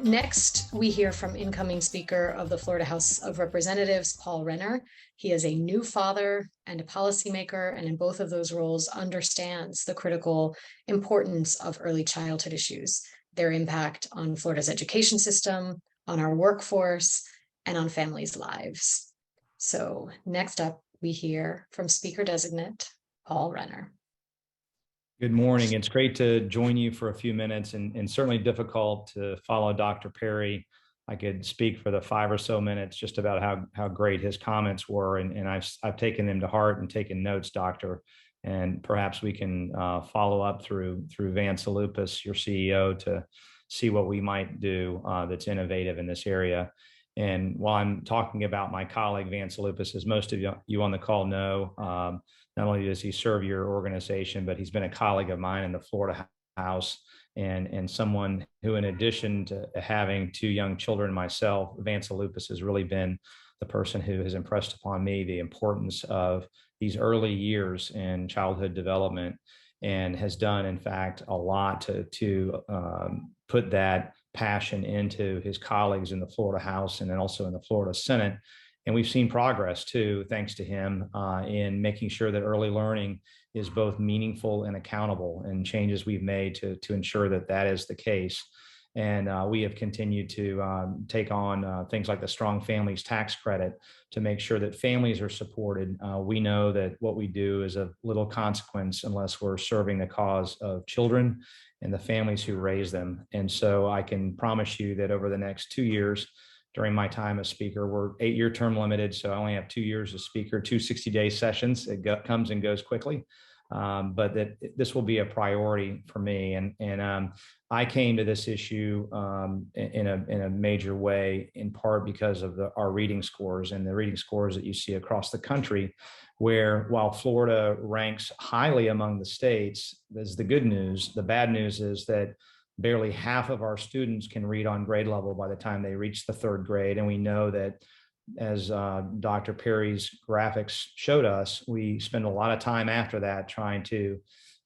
Next, we hear from incoming Speaker of the Florida House of Representatives, Paul Renner. He is a new father and a policymaker, and in both of those roles understands the critical importance of early childhood issues, their impact on Florida's education system, on our workforce, and on families' lives. So next up, we hear from Speaker Designate Paul Renner. Good morning. It's great to join you for a few minutes and certainly difficult to follow Dr. Perry. I could speak for the 5 or so minutes just about how great his comments were. And I've taken them to heart and taken notes, Doctor. And perhaps we can follow up through Vance Lupus, your CEO, to see what we might do that's innovative in this area. And while I'm talking about my colleague, Vance Lupus, as most of you on the call know, not only does he serve your organization, but he's been a colleague of mine in the Florida House and someone who, in addition to having 2 young children myself, Vance Lupus has really been the person who has impressed upon me the importance of these early years in childhood development and has done, in fact, a lot to put that passion into his colleagues in the Florida House and then also in the Florida Senate. And we've seen progress too, thanks to him, in making sure that early learning is both meaningful and accountable, and changes we've made to ensure that that is the case. And we have continued to take on things like the Strong Families Tax Credit to make sure that families are supported. We know that what we do is of little consequence unless we're serving the cause of children and the families who raise them. And so I can promise you that over the next 2 years, during my time as Speaker, we're 8-year term limited, so I only have 2 years as Speaker, 2 60-day sessions. It comes and goes quickly, but this will be a priority for me. And I came to this issue in a major way, in part because of our reading scores and the reading scores that you see across the country, where while Florida ranks highly among the states, there's the good news. The bad news is that barely half of our students can read on grade level by the time they reach the 3rd grade. And we know that, as Dr. Perry's graphics showed us, we spend a lot of time after that trying to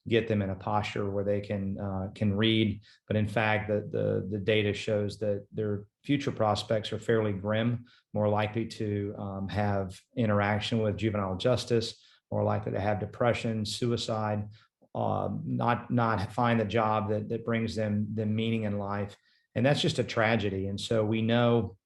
get them in a posture where they can read. But in fact, the data shows that their future prospects are fairly grim, more likely to have interaction with juvenile justice, more likely to have depression, suicide, not find the job that brings them the meaning in life. And that's just a tragedy. And so we know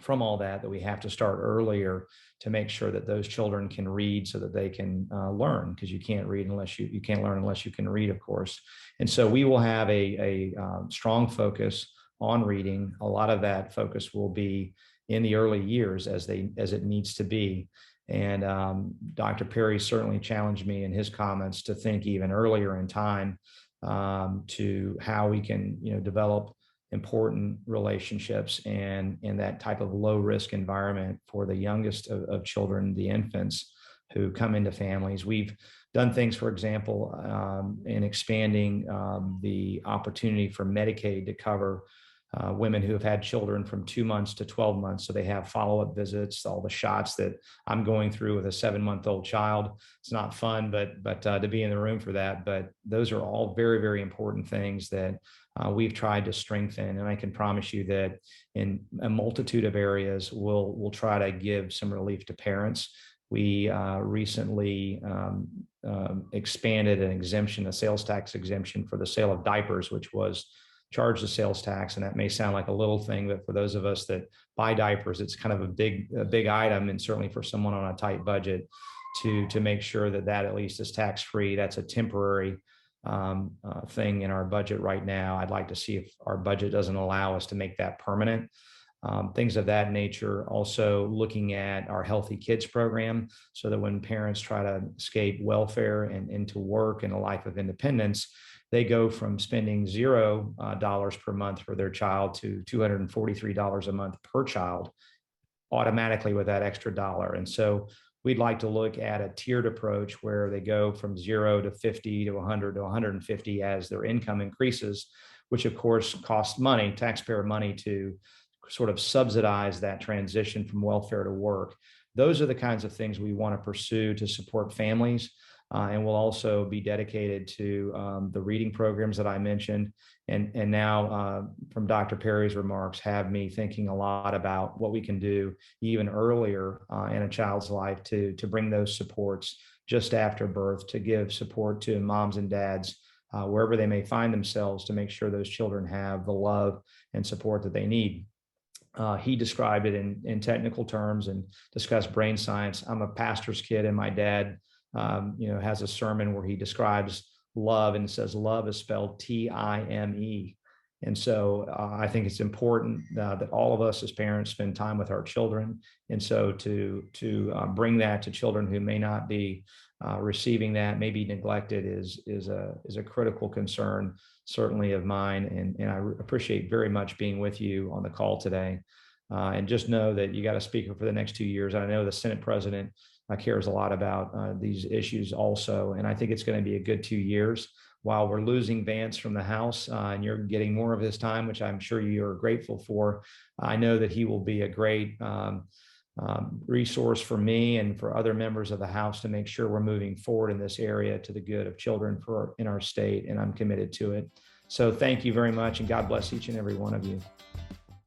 from all that we have to start earlier to make sure that those children can read so that they can learn, because you can't read unless you can't learn unless you can read, of course. And so we will have a strong focus on reading. A lot of that focus will be in the early years as it needs to be. And Dr. Perry certainly challenged me in his comments to think even earlier in time to how we can, develop important relationships and in that type of low risk environment for the youngest of children, the infants who come into families. We've done things, for example, in expanding the opportunity for Medicaid to cover women who have had children from 2 months to 12 months. So they have follow-up visits, all the shots that I'm going through with a 7-month-old child. It's not fun, but to be in the room for that. But those are all very, very important things that we've tried to strengthen. And I can promise you that in a multitude of areas, we'll try to give some relief to parents. We recently expanded an exemption, a sales tax exemption for the sale of diapers, which was charged a sales tax. And that may sound like a little thing, but for those of us that buy diapers, it's kind of a big item. And certainly for someone on a tight budget, to make sure that at least is tax-free. That's a temporary thing in our budget right now. I'd like to see if our budget doesn't allow us to make that permanent. Things of that nature. Also looking at our Healthy Kids program, so that when parents try to escape welfare and into work and a life of independence, they go from spending $0 per month for their child to $243 a month per child automatically with that extra dollar. And so we'd like to look at a tiered approach where they go from 0 to 50 to 100 to 150 as their income increases, which of course costs money, taxpayer money, to sort of subsidize that transition from welfare to work. Those are the kinds of things we want to pursue to support families. and will also be dedicated to the reading programs that I mentioned. And now, from Dr. Perry's remarks, have me thinking a lot about what we can do even earlier in a child's life to bring those supports just after birth, to give support to moms and dads wherever they may find themselves, to make sure those children have the love and support that they need. He described it in technical terms and discussed brain science. I'm a pastor's kid, and my dad, has a sermon where he describes love and says love is spelled Time. And so I think it's important that all of us as parents spend time with our children. And so to bring that to children who may not be receiving that, may be neglected, is a critical concern, certainly of mine. And I appreciate very much being with you on the call today. And just know that you got a speaker for the next 2 years. I know the Senate president cares a lot about these issues also. And I think it's going to be a good 2 years. While we're losing Vance from the House and you're getting more of his time, which I'm sure you are grateful for, I know that he will be a great resource for me and for other members of the House to make sure we're moving forward in this area to the good of children in our state. And I'm committed to it. So thank you very much, and God bless each and every one of you.